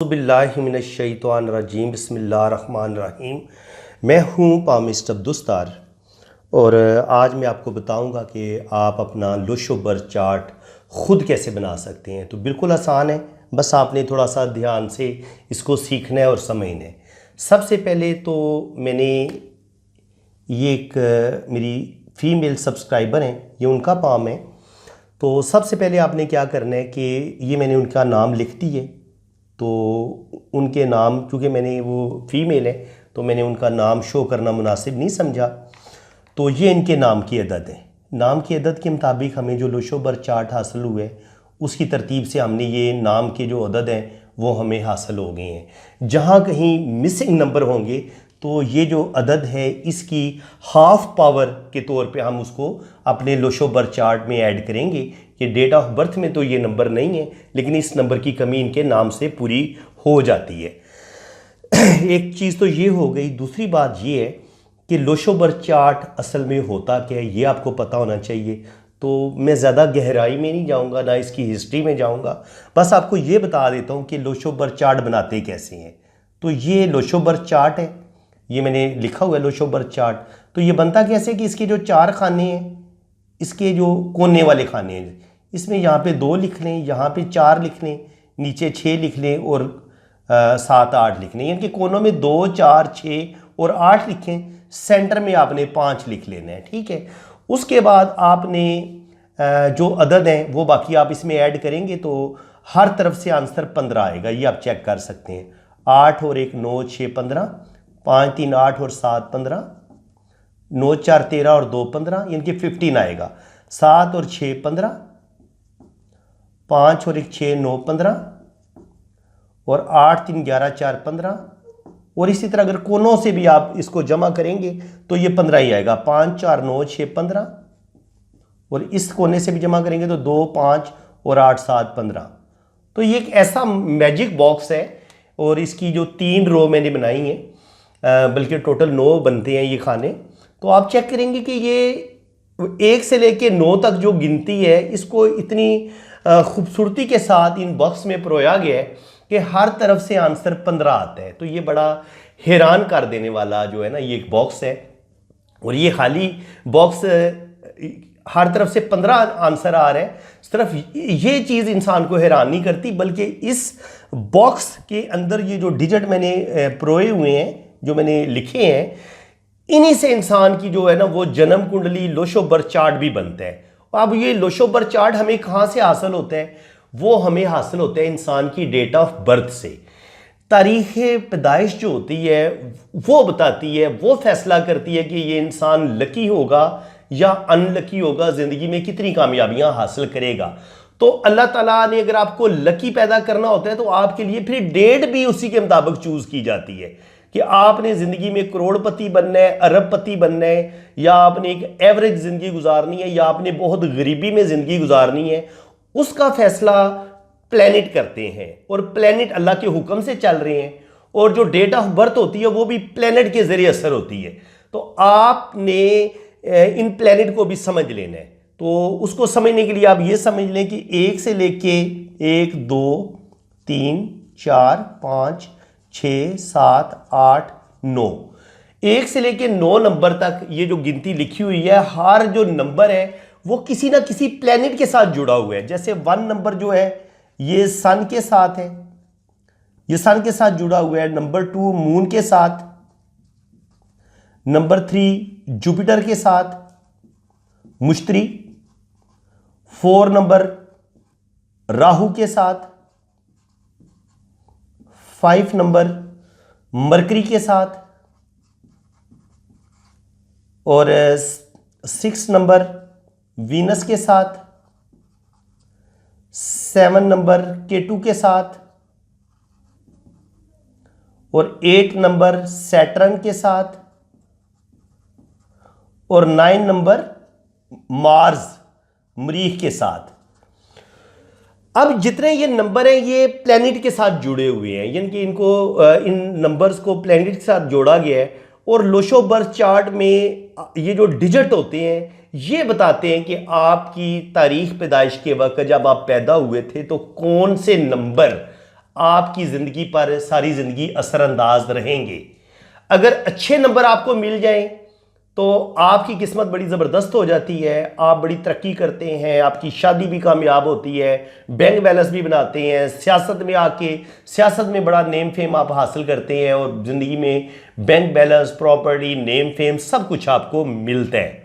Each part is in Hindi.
बिस्मिल्लाहिमिनश्शैतानिर्रजीम बिस्मिल्लाहिर्रहमानिर्रहीम। मैं हूँ पामिस्ट अब्दुस्तार और आज मैं आपको बताऊँगा कि आप अपना लुशो बर चार्ट ख़ुद कैसे बना सकते हैं। तो बिल्कुल आसान है, बस आपने थोड़ा सा ध्यान से इसको सीखना है और समझना है। सबसे पहले तो मैंने ये एक मेरी फ़ीमेल सब्सक्राइबर हैं, ये उनका काम है। तो सबसे पहले आपने क्या करना है कि ये मैंने उनका नाम लिख दिए। तो उनके नाम, चूँकि मैंने वो फ़ीमेल है तो मैंने उनका नाम शो करना मुनासिब नहीं समझा। तो ये इनके नाम की अदद है। नाम की अदद के मुताबिक हमें जो लुशो बर चार्ट हासिल हुए उसकी तरतीब से हमने ये नाम के जो अदद हैं वो हमें हासिल हो गए हैं। जहाँ कहीं मिसिंग नंबर होंगे तो ये जो अदद है इसकी हाफ पावर के तौर पे हम उसको अपने लुशो बर चार्ट में ऐड करेंगे कि डेट ऑफ बर्थ में तो ये नंबर नहीं है, लेकिन इस नंबर की कमी इनके नाम से पूरी हो जाती है। एक चीज़ तो ये हो गई। दूसरी बात ये है कि लुशो बर चार्ट असल में होता क्या है ये आपको पता होना चाहिए। तो मैं ज़्यादा गहराई में नहीं जाऊँगा, ना इसकी हिस्ट्री में जाऊँगा, बस आपको ये बता देता हूँ कि लुशो बर चार्ट बनाते कैसे हैं। तो ये लुशो बर चार्ट है, ये मैंने लिखा हुआ है लुशो बर चार्ट। तो ये बनता कैसे कि इसके जो चार खाने हैं, इसके जो कोने वाले खाने हैं, इसमें यहाँ पे 2 लिख लें, यहाँ पे 4 लिख लें, नीचे 6 लिख लें और 7 8 लिख लें। यानी कि कोनों में 2 4 6 और 8 लिखें, सेंटर में आपने 5 लिख लेना है, ठीक है। उसके बाद आपने जो अदद हैं वो बाकी आप इसमें ऐड करेंगे तो हर तरफ से आंसर 15 आएगा। ये आप चेक कर सकते हैं। 8 और 1 9 6 15, 5 3 8 और 7 15, 9 4 13 और 2 15, यानी कि 15 आएगा। 7 और 6 15, 5 और 1 6 9 15 और 8 3 11 4 15। और इसी तरह अगर कोनों से भी आप इसको जमा करेंगे तो ये 15 ही आएगा। 5 4 9 6 15 और इस कोने से भी जमा करेंगे तो 2 5 और 8 7 15। तो ये एक ऐसा मैजिक बॉक्स है और इसकी जो 3 रो मैंने बनाई है, बल्कि टोटल 9 बनते हैं ये खाने। तो आप चेक करेंगे कि ये 1 से लेके 9 तक जो गिनती है इसको इतनी खूबसूरती के साथ इन बॉक्स में परोया गया है कि हर तरफ से आंसर 15 आता है। तो ये बड़ा हैरान कर देने वाला जो है ना ये एक बॉक्स है। और ये खाली बॉक्स हर तरफ से 15 आंसर आ रहे हैं, सिर्फ ये चीज़ इंसान को हैरान नहीं करती, बल्कि इस बॉक्स के अंदर ये जो डिजिट मैंने परोए हुए हैं, जो मैंने लिखे हैं, इन्हीं से इंसान की जो है ना वो जन्म कुंडली लुशो बर चार्ट भी बनता है। अब ये लुशो बर चार्ट हमें कहाँ से हासिल होता है? वो हमें हासिल होता है इंसान की डेट ऑफ बर्थ से। तारीख़ पैदाइश जो होती है वो बताती है, वो फैसला करती है कि ये इंसान लकी होगा या अनलकी होगा, ज़िंदगी में कितनी कामयाबियां हासिल करेगा। तो अल्लाह ताला ने अगर आपको लकी पैदा करना होता है तो आपके लिए फिर डेट भी उसी के मुताबिक चूज़ की जाती है कि आपने ज़िंदगी में करोड़पति बनना है, अरबपति बनना है, या आपने एक एवरेज ज़िंदगी गुजारनी है, या आपने बहुत गरीबी में ज़िंदगी गुजारनी है। उसका फैसला प्लैनेट करते हैं और प्लैनेट अल्लाह के हुक्म से चल रहे हैं। और जो डेट ऑफ बर्थ होती है वो भी प्लैनेट के ज़रिए असर होती है। तो आपने इन प्लैनेट को भी समझ लेना है। तो उसको समझने के लिए आप ये समझ लें कि 1 से लेके 1 2 3 4 5 6 7 8 9, 1 से लेके 9 नंबर तक ये जो गिनती लिखी हुई है, हर जो नंबर है वो किसी ना किसी प्लैनेट के साथ जुड़ा हुआ है। जैसे 1 नंबर जो है ये सन के साथ है, ये सन के साथ जुड़ा हुआ है। नंबर 2 मून के साथ, नंबर 3 जुपिटर के साथ, मुश्तरी। 4 नंबर राहु के साथ, 5 नंबर मरकरी के साथ और 6 नंबर वीनस के साथ, 7 नंबर केटू के साथ और 8 नंबर सैटर्न के साथ और 9 नंबर मार्स मरीख के साथ। अब जितने ये नंबर हैं ये प्लैनेट के साथ जुड़े हुए हैं, यानी कि इनको इन नंबर्स को प्लैनेट के साथ जोड़ा गया है। और लुशो बर चार्ट में ये जो डिजिट होते हैं ये बताते हैं कि आपकी तारीख पैदाइश के वक्त जब आप पैदा हुए थे तो कौन से नंबर आपकी ज़िंदगी पर सारी ज़िंदगी असरअंदाज रहेंगे। अगर अच्छे नंबर आपको मिल जाएं तो आपकी किस्मत बड़ी ज़बरदस्त हो जाती है, आप बड़ी तरक्की करते हैं, आपकी शादी भी कामयाब होती है, बैंक बैलेंस भी बनाते हैं, सियासत में आके सियासत में बड़ा नेम फेम आप हासिल करते हैं और ज़िंदगी में bank balance, property, name fame सब कुछ आपको मिलता है।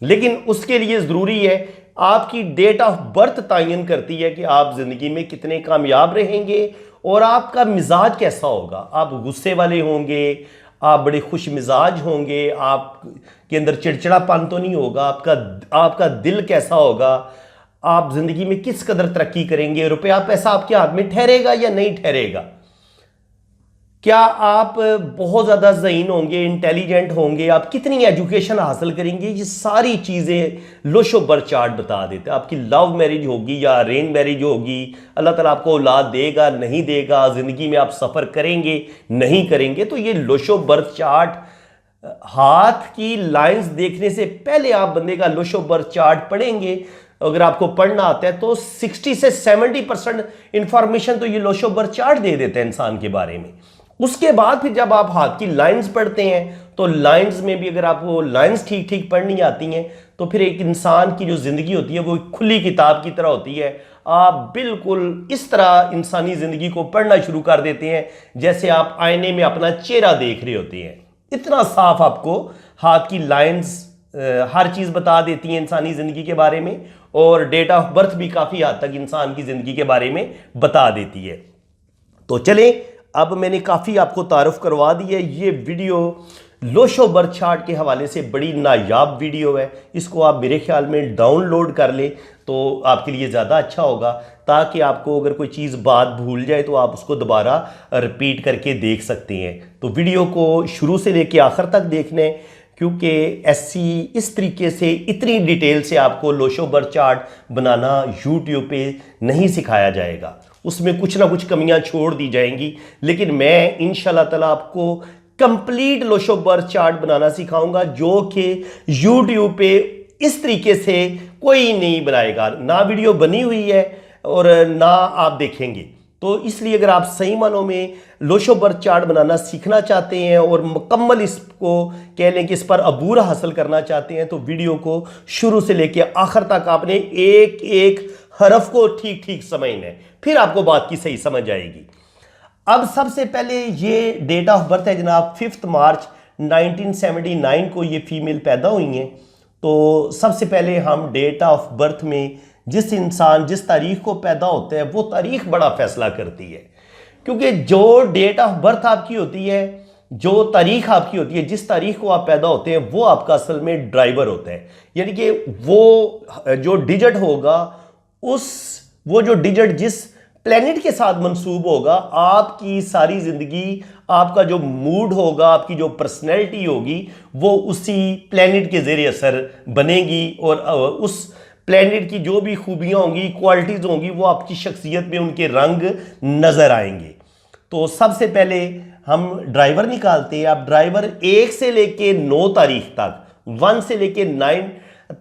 लेकिन उसके लिए ज़रूरी है आपकी डेट ऑफ बर्थ तयन करती है कि आप ज़िंदगी में कितने कामयाब रहेंगे और आपका मिजाज कैसा होगा। आप गुस्से वाले होंगे, आप बड़े खुश मिजाज होंगे, आपके अंदर चिड़चिड़ापन तो नहीं होगा, आपका दिल कैसा होगा, आप ज़िंदगी में किस कदर तरक्की करेंगे, रुपया पैसा आपके हाथ में ठहरेगा या नहीं ठहरेगा, क्या आप बहुत ज़्यादा ज़हीन होंगे, इंटेलिजेंट होंगे, आप कितनी एजुकेशन हासिल करेंगे, ये सारी चीज़ें लोशो बर्थ चार्ट बता देते हैं। आपकी लव मैरिज होगी या अरेंज मैरिज होगी, अल्लाह ताला आपको औलाद देगा नहीं देगा, ज़िंदगी में आप सफ़र करेंगे नहीं करेंगे, तो ये लोशो बर्थ चार्ट हाथ की लाइंस देखने से पहले आप बंदे का लोशो बर्थ चार्ट पढ़ेंगे। अगर आपको पढ़ना आता है तो 60 से 70% इंफॉर्मेशन तो ये लोशो बर्थ चार्ट दे देते हैं इंसान के बारे में। उसके बाद फिर जब आप हाथ की लाइंस पढ़ते हैं तो लाइंस में भी अगर आपको लाइंस ठीक ठीक पढ़नी आती हैं तो फिर एक इंसान की जो ज़िंदगी होती है वो खुली किताब की तरह होती है। आप बिल्कुल इस तरह इंसानी ज़िंदगी को पढ़ना शुरू कर देते हैं जैसे आप आईने में अपना चेहरा देख रहे होते हैं। इतना साफ आपको हाथ की लाइंस हर चीज़ बता देती हैं इंसानी ज़िंदगी के बारे में, और डेट ऑफ बर्थ भी काफ़ी हद तक इंसान की ज़िंदगी के बारे में बता देती है। तो चलें, अब मैंने काफ़ी आपको तारुफ करवा दी है। ये वीडियो लोशो बर्थ चार्ट के हवाले से बड़ी नायाब वीडियो है, इसको आप मेरे ख्याल में डाउनलोड कर लें तो आपके लिए ज़्यादा अच्छा होगा, ताकि आपको अगर कोई चीज़ बात भूल जाए तो आप उसको दोबारा रिपीट करके देख सकते हैं। तो वीडियो को शुरू से लेकर आखिर तक देखने, क्योंकि ऐसी इस तरीके से इतनी डिटेल से आपको लोशो बर्थ चार्ट बनाना यूट्यूब पे नहीं सिखाया जाएगा, उसमें कुछ ना कुछ कमियां छोड़ दी जाएंगी। लेकिन मैं इंशाल्लाह ताला आपको कंप्लीट लोशो बर्थ चार्ट बनाना सिखाऊंगा जो कि यूट्यूब पे इस तरीके से कोई नहीं बनाएगा, ना वीडियो बनी हुई है और ना आप देखेंगे। तो इसलिए अगर आप सही मानों में लोशो बर्थ चार्ट बनाना सीखना चाहते हैं और मुकम्मल इसको कह लें कि इस पर अबूर हासिल करना चाहते हैं तो वीडियो को शुरू से लेकर आखिर तक आपने एक एक हरफ को ठीक ठीक समझना है, फिर आपको बात की सही समझ आएगी। अब सबसे पहले ये डेट ऑफ बर्थ है जनाब, 5 मार्च 1979 को ये फीमेल पैदा हुई हैं। तो सबसे पहले हम डेट ऑफ बर्थ में जिस इंसान जिस तारीख को पैदा होता है वो तारीख बड़ा फैसला करती है, क्योंकि जो डेट ऑफ बर्थ आपकी होती है, जो तारीख आपकी होती है, जिस तारीख को आप पैदा होते हैं वो आपका असल में ड्राइवर होता है। यानी कि वो जो डिजिट होगा वो जो डिजिट जिस प्लेनेट के साथ मंसूब होगा, आपकी सारी ज़िंदगी, आपका जो मूड होगा, आपकी जो पर्सनैलिटी होगी वो उसी प्लेनेट के ज़रिए असर बनेगी और उस प्लेनेट की जो भी खूबियाँ होंगी, क्वालिटीज़ होंगी, वो आपकी शख्सियत में उनके रंग नज़र आएंगे। तो सबसे पहले हम ड्राइवर निकालते हैं। अब ड्राइवर 1 से लेके 9 तारीख तक, 1 से लेके 9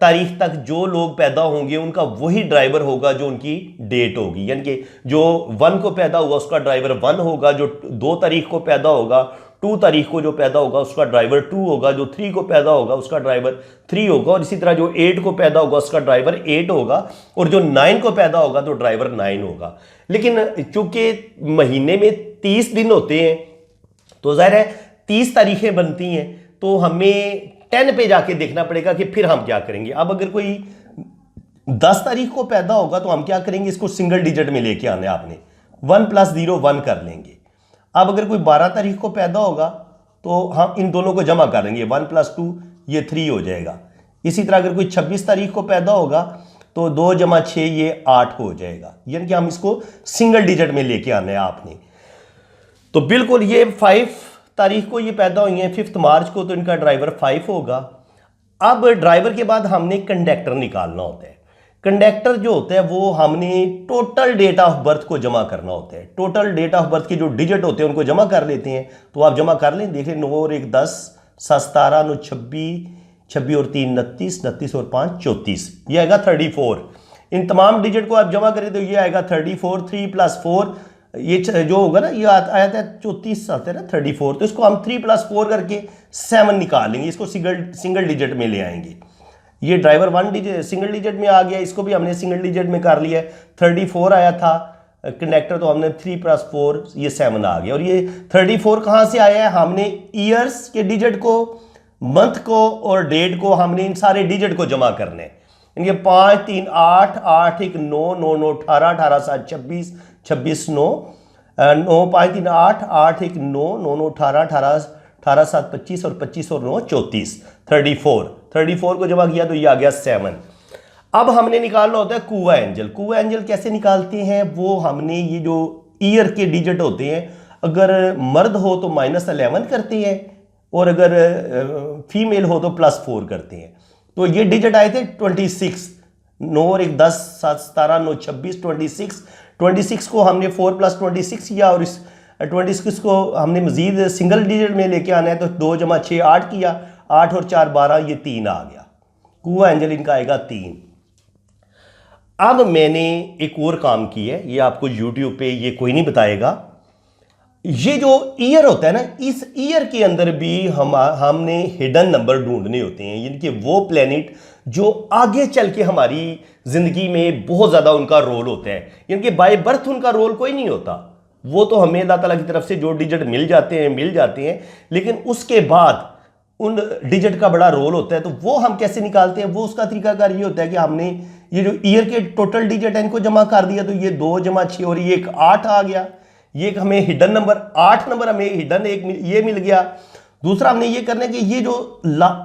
तारीख तक जो लोग पैदा होंगे उनका वही ड्राइवर होगा जो उनकी डेट होगी। यानी कि जो 1 को पैदा हुआ उसका ड्राइवर 1 होगा, जो 2 तारीख को पैदा होगा, 2 तारीख को जो पैदा होगा उसका ड्राइवर 2 होगा, जो 3 को पैदा होगा उसका ड्राइवर 3 होगा, और इसी तरह जो 8 को पैदा होगा उसका ड्राइवर 8 होगा, और जो 9 को पैदा होगा तो ड्राइवर 9 होगा। लेकिन चूंकि महीने में 30 दिन होते हैं तो ज़ाहिर है 30 तारीखें बनती हैं, तो हमें 10 पे जाके देखना पड़ेगा कि फिर हम क्या करेंगे। अब अगर कोई 10 तारीख को पैदा होगा तो हम क्या करेंगे, इसको सिंगल डिजिट में लेके आना है आपने, 1 + 0 1 कर लेंगे। अब अगर कोई 12 तारीख को पैदा होगा तो हम इन दोनों को जमा कर लेंगे, 1 + 2 ये 3 हो जाएगा। इसी तरह अगर कोई 26 तारीख को पैदा होगा तो 2 + 6 ये 8 हो जाएगा। यानी कि हम इसको सिंगल डिजिट में लेके आना है आपने। तो बिल्कुल ये 5 तारीख को ये पैदा हुई हैं, 5 मार्च को, तो इनका ड्राइवर 5 होगा। अब ड्राइवर के बाद हमने कंडक्टर निकालना होता है। कंडक्टर जो होता है वो हमने टोटल डेट ऑफ बर्थ को जमा करना होता है। टोटल डेट ऑफ बर्थ के जो डिजिट होते हैं उनको जमा कर लेते हैं। तो आप जमा कर लें, देखें 9 और 1 10, 7 17, 9 26, 26 और 3 29, 29 और 5 34, ये आएगा 34। इन तमाम डिजिट को आप जमा करें तो ये आएगा 34, 3 + 4 जो होगा ना, ये आया था 34 आता है ना 34, तो इसको हम 3 + 4 करके 7 निकाल लेंगे, इसको सिंगल डिजिट में ले आएंगे। ये ड्राइवर 1 सिंगल डिजिट में आ गया, इसको भी हमने सिंगल डिजिट में कर लिया है। 34 आया था कनेक्टर, तो हमने 3 + 4 ये 7 आ गया। और ये 34 कहाँ से आया है, हमने ईयर्स के डिजिट को, मंथ को और डेट को, हमने इन सारे डिजिट को जमा करने। इनके 5 3 8 8 1 9 9 9 18 18 7 26 26 9 9 5 3 8 8 1 9 9 9 18 18 18 7 25 और 25 और 9 34 34 को जमा किया तो ये आ गया 7। अब हमने निकालना होता है कुआ एंजल। कुआ एंजल कैसे निकालते हैं, वो हमने ये जो ईयर के डिजिट होते हैं, अगर मर्द हो तो -11 करते हैं और अगर फीमेल हो तो +4 करते हैं। तो ये डिजिट आए थे 26, 9 और 1 10 7 17 9 26 26 को हमने 4 + 26 किया और इस 26 को हमने मजीद सिंगल डिजिट में लेके आना है, तो 2 + 6 8 किया, 8 और 4 12, ये 3 आ गया। कुआ एंजल इनका आएगा 3। अब मैंने एक और काम किया है, ये आपको YouTube पे ये कोई नहीं बताएगा। ये जो ईयर होता है ना, इस ईयर के अंदर भी हमने हिडन नंबर ढूंढने होते हैं, यानी कि वो प्लेनेट जो आगे चल के हमारी जिंदगी में बहुत ज्यादा उनका रोल होता है, यानी कि बाय बर्थ उनका रोल कोई नहीं होता, वो तो हमें अल्लाह ताला की तरफ से जो डिजिट मिल जाते हैं, लेकिन उसके बाद उन डिजिट का बड़ा रोल होता है। तो वो हम कैसे निकालते हैं, वो उसका तरीकाकार ये होता है कि हमने ये जो ईयर के टोटल डिजिट है इनको जमा कर दिया, तो ये 2 + 6 और ये एक 8 आ गया। ये हमें हिडन नंबर 8 नंबर हमें हिडन एक ये मिल गया। दूसरा हमने ये करना है कि ये जो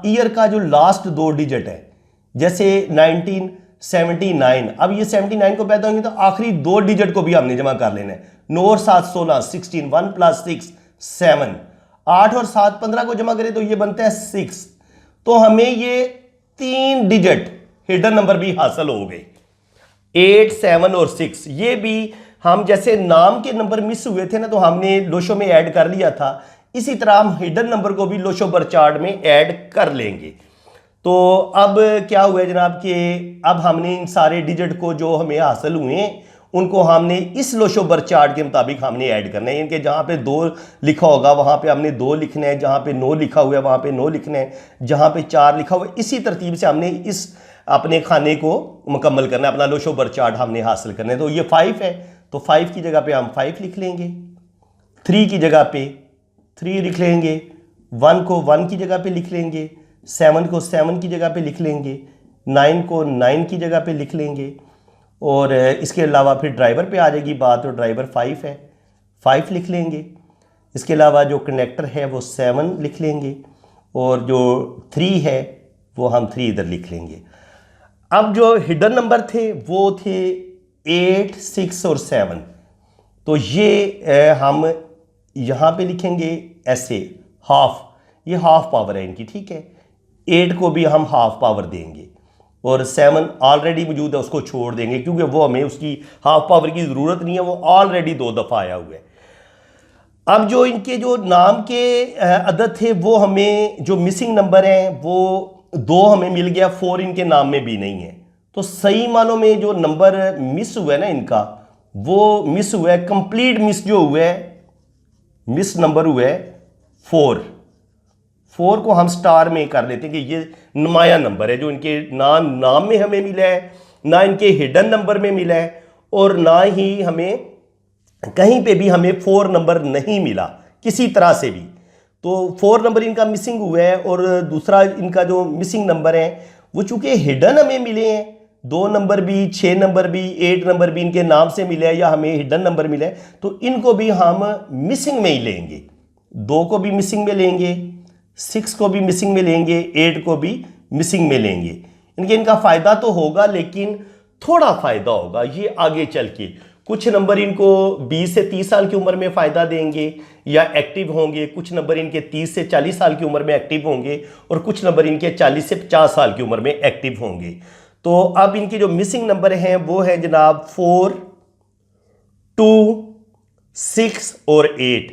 ईयर का जो लास्ट 2 डिजिट है, जैसे 1979, अब ये 79 को पैदा होंगे तो आखिरी 2 डिजिट को भी हमने जमा कर लेना है। 9 और 7 16 16, 1 + 6 7, 8 और 7 15 को जमा करें तो ये बनता है 6। तो हमें ये 3 डिजिट हिडन नंबर भी हासिल हो गए, 8 7 और 6। ये भी हम जैसे नाम के नंबर मिस हुए थे ना, तो हमने लोशो में ऐड कर लिया था, इसी तरह हम हिडन नंबर को भी लोशो बर्थ चार्ट में ऐड कर लेंगे। तो अब क्या हुआ है जनाब कि अब हमने इन सारे डिजिट को जो हमें हासिल हुए उनको हमने इस लोशो बर्थ चार्ट के मुताबिक हमने ऐड करना है। इनके जहाँ पे 2 लिखा होगा वहाँ पे हमने 2 लिखना है, जहाँ पे 9 लिखा हुआ है वहाँ पे 9 लिखना है, जहाँ पे 4 लिखा हुआ है, इसी तरतीब से हमने इस अपने खाने को मुकम्मल करना है, अपना लोशो बर्थ चार्ट हमने हासिल करना है। तो ये 5 है, तो 5 की जगह पे हम 5 लिख लेंगे, 3 की जगह पे 3 लिख लेंगे, 1 को 1 की जगह पे लिख लेंगे, 7 को 7 की जगह पे लिख लेंगे, 9 को 9 की जगह पे लिख लेंगे। और इसके अलावा फिर ड्राइवर पे आ जाएगी बात, तो ड्राइवर 5 है, 5 लिख लेंगे। इसके अलावा जो कनेक्टर है वो 7 लिख लेंगे और जो 3 है वो हम 3 इधर लिख लेंगे। अब जो हिडन नंबर थे वो थे 8 6 और 7, तो ये हम यहाँ पे लिखेंगे ऐसे हाफ, ये हाफ पावर है इनकी, ठीक है। 8 को भी हम हाफ पावर देंगे और 7 ऑलरेडी मौजूद है उसको छोड़ देंगे, क्योंकि वो हमें उसकी हाफ पावर की ज़रूरत नहीं है, वो ऑलरेडी 2 दफ़ा आया हुआ है। अब जो इनके जो नाम के अदद थे वो हमें जो मिसिंग नंबर हैं वो 2 हमें मिल गया, 4 इनके नाम में भी नहीं है। तो सही मानों में जो नंबर मिस हुआ है ना इनका, वो मिस हुआ है, कंप्लीट मिस जो हुआ है, मिस नंबर हुआ है 4 को हम स्टार में कर लेते हैं कि ये नुमाया नंबर है, जो इनके नाम में हमें मिला है, ना इनके हिडन नंबर में मिला है, और ना ही हमें कहीं पे भी हमें 4 नंबर नहीं मिला किसी तरह से भी। तो 4 नंबर इनका मिसिंग हुआ है। और दूसरा इनका जो मिसिंग नंबर है वो चूंकि हिडन हमें मिले हैं, 2 नंबर भी, 6 नंबर भी, 8 नंबर भी इनके नाम से मिले हैं या हमें हिडन नंबर मिले हैं, तो इनको भी हम मिसिंग में ही लेंगे। 2 को भी मिसिंग में लेंगे, 6 को भी मिसिंग में लेंगे, 8 को भी मिसिंग में लेंगे। इनका फ़ायदा तो होगा, लेकिन थोड़ा फ़ायदा होगा ये आगे चल के। कुछ नंबर इनको 20 से 30 साल की उम्र में फ़ायदा देंगे या एक्टिव होंगे, कुछ नंबर इनके 30 से 40 साल की उम्र में एक्टिव होंगे, और कुछ नंबर इनके 40 से 50 साल की उम्र में एक्टिव होंगे। तो अब इनके जो मिसिंग नंबर हैं वो है जनाब 4 2 6 और 8।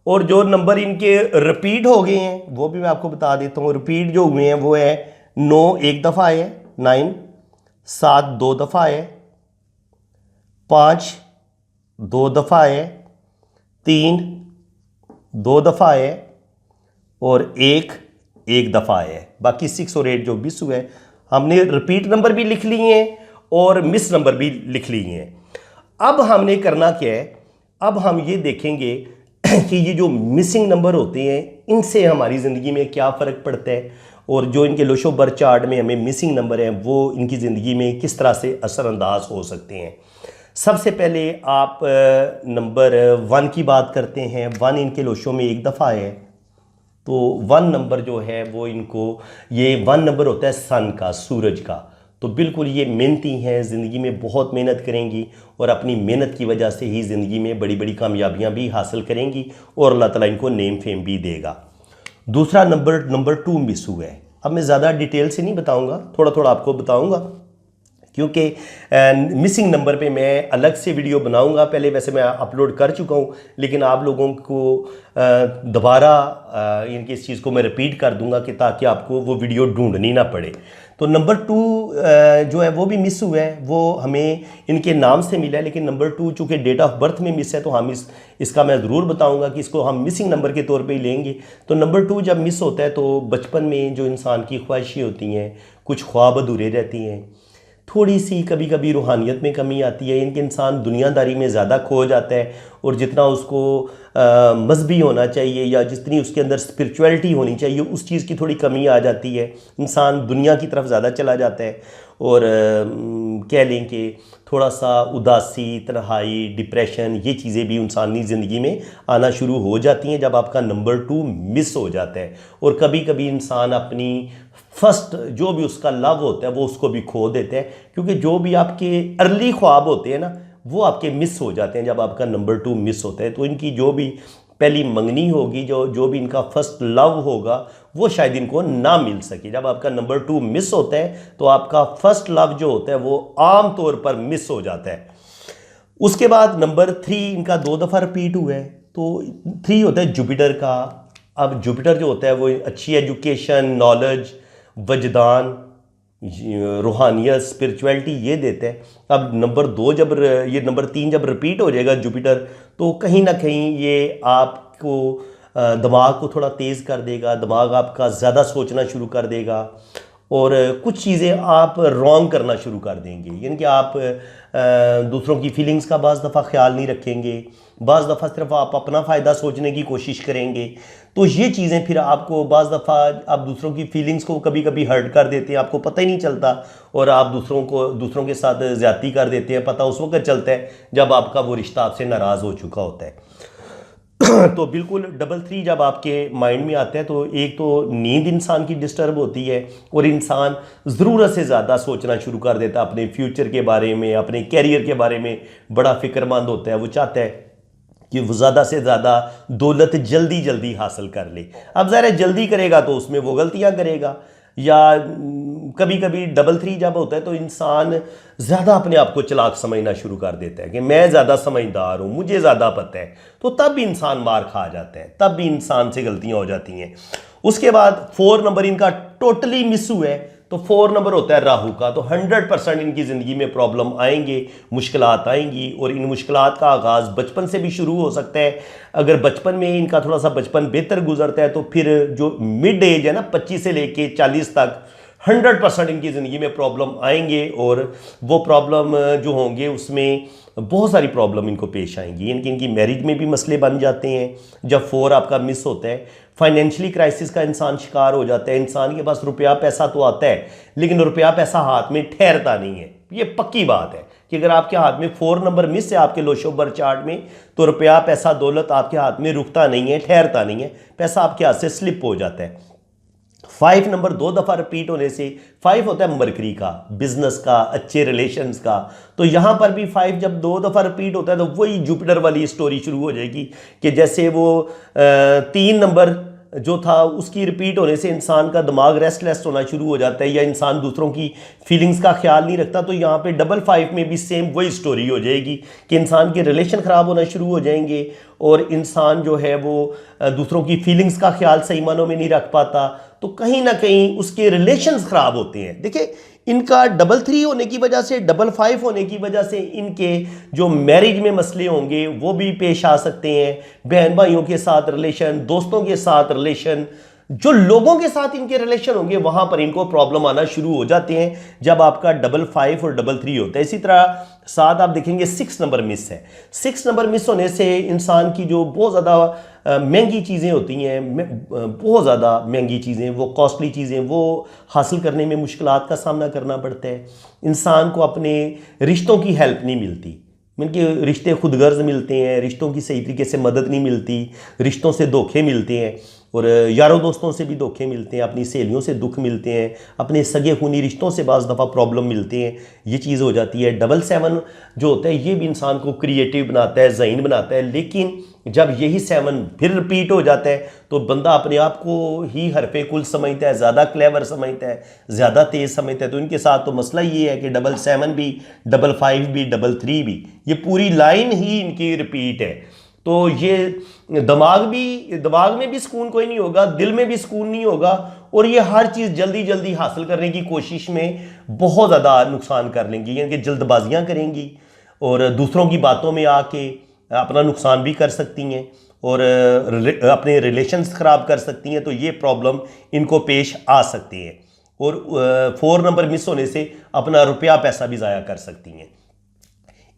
और जो नंबर इनके रिपीट हो गए हैं वो भी मैं आपको बता देता हूँ। रिपीट जो हुए हैं वो है 9 1 दफ़ा है, 9 7 2 दफ़ा है, 5 2 दफ़ा है, 3 2 दफ़ा है और 1 दफ़ा है। बाकी 6 और 8 जो मिस हुए हैं, हमने रिपीट नंबर भी लिख लिए हैं और मिस नंबर भी लिख लिए हैं। अब हमने करना क्या है, अब हम ये देखेंगे कि ये जो मिसिंग नंबर होते हैं इनसे हमारी ज़िंदगी में क्या फ़र्क पड़ता है और जो इनके लोशो बर चार्ट में हमें मिसिंग नंबर हैं वो इनकी ज़िंदगी में किस तरह से असरअंदाज हो सकते हैं। सबसे पहले आप नंबर 1 की बात करते हैं। 1 इनके लोशो में 1 दफ़ा है, तो 1 नंबर जो है वो इनको, ये 1 नंबर होता है सन का, सूरज का। तो बिल्कुल ये मेहनती हैं, ज़िंदगी में बहुत मेहनत करेंगी और अपनी मेहनत की वजह से ही ज़िंदगी में बड़ी बड़ी कामयाबियां भी हासिल करेंगी और अल्लाह ताला इनको नेम फेम भी देगा। दूसरा नंबर 2 मिस हुआ है। अब मैं ज़्यादा डिटेल से नहीं बताऊंगा, थोड़ा थोड़ा आपको बताऊंगा क्योंकि मिसिंग नंबर पे मैं अलग से वीडियो बनाऊंगा। पहले वैसे मैं अपलोड कर चुका हूं, लेकिन आप लोगों को दोबारा इनकी इस चीज़ को मैं रिपीट कर दूंगा कि ताकि आपको वो वीडियो ढूंढनी ना पड़े। तो नंबर 2 जो है वो भी मिस हुआ है, वो हमें इनके नाम से मिला है, लेकिन नंबर 2 चूँकि डेट ऑफ बर्थ में मिस है तो हम इसका मैं ज़रूर बताऊंगा कि इसको हम मिसिंग नंबर के तौर पे ही लेंगे। तो नंबर 2 जब मिस होता है तो बचपन में जो इंसान की ख्वाहिशें होती हैं, कुछ ख्वाब अधूरे रहती हैं, थोड़ी सी कभी कभी रूहानियत में कमी आती है, इनके इंसान दुनियादारी में ज़्यादा खो जाता है और जितना उसको मजहबी होना चाहिए या जितनी उसके अंदर स्पिरिचुअलिटी होनी चाहिए उस चीज़ की थोड़ी कमी आ जाती है। इंसान दुनिया की तरफ ज़्यादा चला जाता है और कह लें कि थोड़ा सा उदासी, तन्हाई, डिप्रेशन, ये चीज़ें भी इंसानी ज़िंदगी में आना शुरू हो जाती हैं जब आपका नंबर 2 मिस हो जाता है। और कभी कभी इंसान अपनी फर्स्ट जो भी उसका लव होता है वो उसको भी खो देते हैं, क्योंकि जो भी आपके अर्ली ख्वाब होते हैं ना वो आपके मिस हो जाते हैं जब आपका नंबर 2 मिस होता है। तो इनकी जो भी पहली मंगनी होगी, जो भी इनका फर्स्ट लव होगा वो शायद इनको ना मिल सके। जब आपका नंबर 2 मिस होता है तो आपका फर्स्ट लव जो होता है वो आम तौर पर मिस हो जाता है। उसके बाद नंबर 3 इनका 2 दफ़ा रिपीट हुआ है, तो 3 होता है जुपिटर का। अब जुपिटर जो होता है वो अच्छी एजुकेशन, नॉलेज, वजदान, रूहानियत, स्पिरिचुअलिटी ये देते हैं। अब नंबर 2 जब ये नंबर 3 जब रिपीट हो जाएगा जुपिटर, तो कहीं ना कहीं ये आपको दिमाग को थोड़ा तेज़ कर देगा, दिमाग आपका ज़्यादा सोचना शुरू कर देगा और कुछ चीज़ें आप रॉन्ग करना शुरू कर देंगे। यानी कि आप दूसरों की फीलिंग्स का बाज़ दफ़ा ख्याल नहीं रखेंगे, बाज़ दफ़ा सिर्फ आप अपना फ़ायदा सोचने की कोशिश करेंगे। तो ये चीज़ें फिर आपको बाज़ दफ़ा आप दूसरों की फीलिंग्स को कभी कभी हर्ट कर देते हैं, आपको पता ही नहीं चलता और आप दूसरों के साथ ज़्यादती कर देते हैं। पता उस वक्त चलता है जब आपका वो रिश्ता आपसे नाराज़ हो चुका होता है। तो बिल्कुल 3 जब आपके माइंड में आता है तो एक तो नींद इंसान की डिस्टर्ब होती है और इंसान ज़रूरत से ज़्यादा सोचना शुरू कर देता है अपने फ्यूचर के बारे में, अपने कैरियर के बारे में बड़ा फिक्रमंद होता है। वो चाहता है कि वो ज़्यादा से ज़्यादा दौलत जल्दी जल्दी हासिल कर ले। अब ज़रा जल्दी करेगा तो उसमें वो गलतियां करेगा, या कभी कभी 3 जब होता है तो इंसान ज़्यादा अपने आप को चालाक समझना शुरू कर देता है कि मैं ज़्यादा समझदार हूँ, मुझे ज़्यादा पता है। तो तब भी इंसान मार खा जाता है, तब भी इंसान से गलतियाँ हो जाती हैं। उसके बाद 4 नंबर इनका टोटली मिस हुआ है, तो 4 नंबर होता है राहु का। तो 100% इनकी ज़िंदगी में प्रॉब्लम आएंगे, मुश्किलात आएंगी और इन मुश्किलात का आगाज़ बचपन से भी शुरू हो सकता है। अगर बचपन में इनका थोड़ा सा बचपन बेहतर गुजरता है तो फिर जो मिड एज है ना 25 से लेके 40 तक 100% इनकी ज़िंदगी में प्रॉब्लम आएंगे और वो प्रॉब्लम जो होंगे उसमें बहुत सारी प्रॉब्लम इनको पेश आएंगी। इनकी मैरिज में भी मसले बन जाते हैं जब 4 आपका मिस होता है। फाइनेंशियली क्राइसिस का इंसान शिकार हो जाता है। इंसान के पास रुपया पैसा तो आता है लेकिन रुपया पैसा हाथ में ठहरता नहीं है। ये पक्की बात है कि अगर आपके हाथ में 4 नंबर मिस है आपके लोशो बर चार्ट में तो रुपया पैसा दौलत आपके हाथ में रुकता नहीं है, ठहरता नहीं है, पैसा आपके हाथ से स्लिप हो जाता है। 5 नंबर 2 दफ़ा रिपीट होने से 5 होता है मरकरी का, बिजनेस का, अच्छे रिलेशंस का। तो यहाँ पर भी 5 जब 2 दफ़ा रिपीट होता है तो वही जुपिटर वाली स्टोरी शुरू हो जाएगी कि जैसे वो 3 नंबर जो था उसकी रिपीट होने से इंसान का दिमाग रेस्टलेस होना शुरू हो जाता है या इंसान दूसरों की फीलिंग्स का ख्याल नहीं रखता। तो यहाँ पे 5 में भी सेम वही स्टोरी हो जाएगी कि इंसान के रिलेशन ख़राब होना शुरू हो जाएंगे और इंसान जो है वो दूसरों की फीलिंग्स का ख्याल सही मानों में नहीं रख पाता, तो कहीं ना कहीं उसके रिलेशंस ख़राब होते हैं। देखिए इनका डबल 3 होने की वजह से, डबल 5 होने की वजह से इनके जो मैरिज में मसले होंगे वो भी पेश आ सकते हैं। बहन भाइयों के साथ रिलेशन, दोस्तों के साथ रिलेशन, जो लोगों के साथ इनके रिलेशन होंगे वहां पर इनको प्रॉब्लम आना शुरू हो जाते हैं जब आपका डबल 5 और डबल 3 होता है। इसी तरह साथ आप देखेंगे 6 नंबर मिस है। 6 नंबर मिस होने से इंसान की जो बहुत ज़्यादा महंगी चीज़ें होती हैं, बहुत ज़्यादा महंगी चीज़ें, वो कॉस्टली चीज़ें, वो हासिल करने में मुश्किलात का सामना करना पड़ता है। इंसान को अपने रिश्तों की हेल्प नहीं मिलती, उनके रिश्ते खुदगर्ज मिलते हैं, रिश्तों की सही तरीके से मदद नहीं मिलती, रिश्तों से धोखे मिलते हैं और यारों दोस्तों से भी धोखे मिलते हैं, अपनी सहेलियों से दुख मिलते हैं, अपने सगे खूनी रिश्तों से बाज़ दफ़ा प्रॉब्लम मिलते हैं। ये चीज़ हो जाती है। डबल 7 जो होता है ये भी इंसान को क्रिएटिव बनाता है, ज़हीन बनाता है, लेकिन जब यही 7 फिर रिपीट हो जाता है तो बंदा अपने आप को ही हरफे कुल समझता है, ज़्यादा क्लेवर समझता है, ज़्यादा तेज़ समझता है। तो इनके साथ तो मसला ये है कि डबल 7 भी, डबल 5 भी, डबल 3 भी, ये पूरी लाइन ही इनकी रिपीट है। तो ये दिमाग में भी सुकून कोई नहीं होगा, दिल में भी सुकून नहीं होगा और ये हर चीज़ जल्दी जल्दी हासिल करने की कोशिश में बहुत ज़्यादा नुकसान कर लेंगी, यानी कि जल्दबाजियाँ करेंगी और दूसरों की बातों में आके अपना नुकसान भी कर सकती हैं और अपने रिलेशंस ख़राब कर सकती हैं। तो ये प्रॉब्लम इनको पेश आ सकती है और 4 नंबर मिस होने से अपना रुपया पैसा भी ज़ाया कर सकती हैं।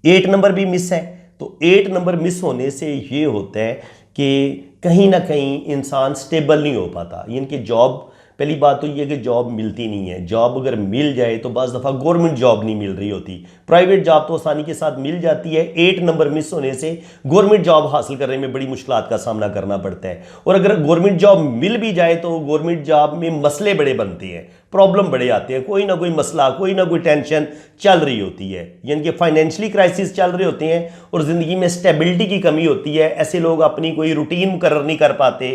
8 नंबर भी मिस है। तो 8 नंबर मिस होने से ये होता है कि कहीं ना कहीं इंसान स्टेबल नहीं हो पाता। इनके जॉब, पहली बात तो ये कि जॉब मिलती नहीं है। जॉब अगर मिल जाए तो बाज़ दफ़ा गवर्नमेंट जॉब नहीं मिल रही होती, प्राइवेट जॉब तो आसानी के साथ मिल जाती है। 8 नंबर मिस होने से गवर्नमेंट जॉब हासिल करने में बड़ी मुश्किलात का सामना करना पड़ता है और अगर गवर्नमेंट जॉब मिल भी जाए तो गवर्नमेंट जॉब में मसले बड़े बनते हैं, प्रॉब्लम बड़े आते हैं, कोई ना कोई मसला, कोई ना कोई टेंशन चल रही होती है, यानी कि फाइनेंशियली क्राइसिस चल रहे होते हैं और ज़िंदगी में स्टेबिलिटी की कमी होती है। ऐसे लोग अपनी कोई रूटीन मुकर्रर नहीं कर पाते,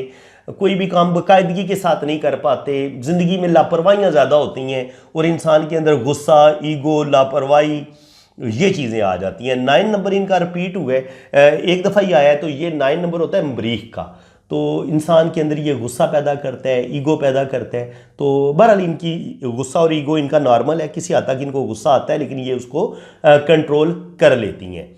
कोई भी काम बाकायदगी के साथ नहीं कर पाते, ज़िंदगी में लापरवाहियाँ ज़्यादा होती हैं और इंसान के अंदर गुस्सा, ईगो, लापरवाही, ये चीज़ें आ जाती हैं। 9 नंबर इनका रिपीट हुआ है, एक दफ़ा ही आया है। तो ये 9 नंबर होता है मरीख का, तो इंसान के अंदर ये गुस्सा पैदा करता है, ईगो पैदा करता है। तो बहरहाल इनकी गुस्सा और ईगो इनका नॉर्मल है, किसी हद तक इनको गुस्सा आता है लेकिन ये उसको कंट्रोल कर लेती हैं।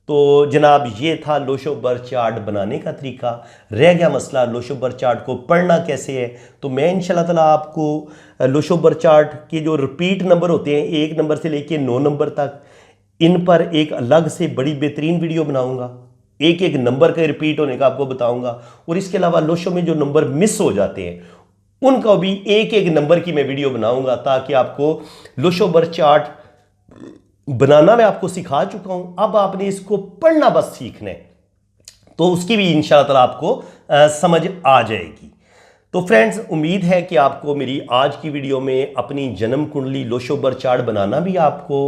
तो जनाब ये था लोशोबर चार्ट बनाने का तरीका। रह गया मसला लोशोबर चार्ट को पढ़ना कैसे है। तो मैं इंशाल्लाह ताला आपको लोशोबर चार्ट के जो रिपीट नंबर होते हैं 1 नंबर से लेके 9 नंबर तक, इन पर एक अलग से बड़ी बेहतरीन वीडियो बनाऊंगा, एक एक नंबर के रिपीट होने का आपको बताऊंगा और इसके अलावा लोशो में जो नंबर मिस हो जाते हैं उनका भी एक एक नंबर की मैं वीडियो बनाऊंगा ताकि आपको लोशोबर चार्ट बनाना मैं आपको सिखा चुका हूं। अब आपने इसको पढ़ना बस सीखना है, तो उसकी भी इंशाअल्लाह ताला आपको समझ आ जाएगी। तो फ्रेंड्स, उम्मीद है कि आपको मेरी आज की वीडियो में अपनी जन्म कुंडली लोशोबर चार्ट बनाना भी आपको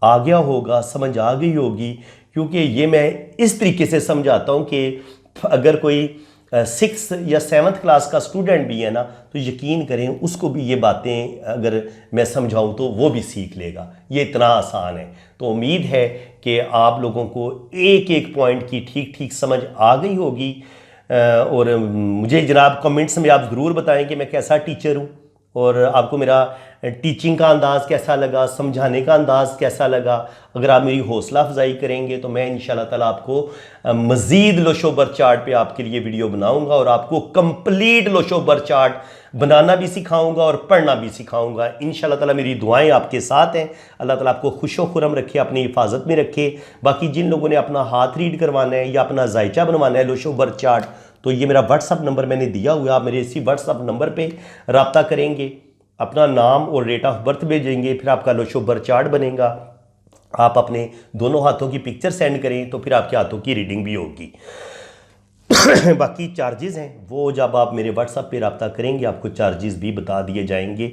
आ गया होगा, समझ आ गई होगी, क्योंकि ये मैं इस तरीके से समझाता हूं कि अगर कोई 6th या 7th क्लास का स्टूडेंट भी है ना, तो यकीन करें उसको भी ये बातें अगर मैं समझाऊं तो वो भी सीख लेगा। ये इतना आसान है। तो उम्मीद है कि आप लोगों को एक एक पॉइंट की ठीक ठीक समझ आ गई होगी और मुझे जनाब कमेंट्स में आप ज़रूर बताएं कि मैं कैसा टीचर हूँ और आपको मेरा टीचिंग का अंदाज़ कैसा लगा, समझाने का अंदाज़ कैसा लगा। अगर आप मेरी हौसला अफजाई करेंगे तो मैं इंशाल्लाह ताला आपको मज़ीद लोशोबर चार्ट पे आपके लिए वीडियो बनाऊंगा और आपको कंप्लीट लोशोबर चार्ट बनाना भी सिखाऊंगा और पढ़ना भी सिखाऊंगा। इंशाल्लाह ताला मेरी दुआएं आपके साथ हैं। अल्लाह ताला आपको खुशो खुरम रखे, अपनी हिफाजत में रखे। बाकी जिन लोगों ने अपना हाथ रीड करवाना है या अपना जायचा बनवाना है लोशोबर चार्ट, तो ये मेरा व्हाट्सअप नंबर मैंने दिया हुआ है, आप मेरे इसी व्हाट्सअप नंबर पे रब्ता करेंगे, अपना नाम और डेट ऑफ बर्थ भेजेंगे, फिर आपका लोशोबर चार्ट बनेगा। आप अपने दोनों हाथों की पिक्चर सेंड करें तो फिर आपके हाथों की रीडिंग भी होगी। बाकी चार्जेस हैं वो जब आप मेरे व्हाट्सअप पे रब्ता करेंगे आपको चार्जेस भी बता दिए जाएंगे।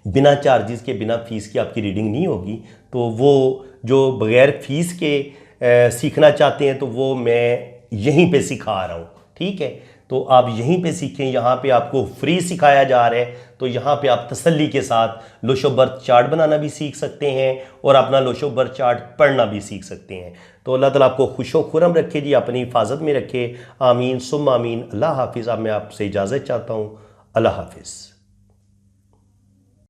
बिना चार्जेस के, बिना फ़ीस की आपकी रीडिंग नहीं होगी। तो वो जो बग़ैर फ़ीस के सीखना चाहते हैं तो वो मैं यहीं पे सिखा रहा हूँ, ठीक है। तो आप यहीं पे सीखें, यहाँ पे आपको फ्री सिखाया जा रहा है। तो यहाँ पे आप तसल्ली के साथ लोशोबर चार्ट बनाना भी सीख सकते हैं और अपना लोशोबर चार्ट पढ़ना भी सीख सकते हैं। तो अल्लाह ताला आपको खुशो खुरम रखे जी, अपनी हिफाजत में रखे। आमीन सुम आमीन। अल्लाह हाफिज़। अब मैं आपसे इजाज़त चाहता हूँ। अल्लाह हाफिज़।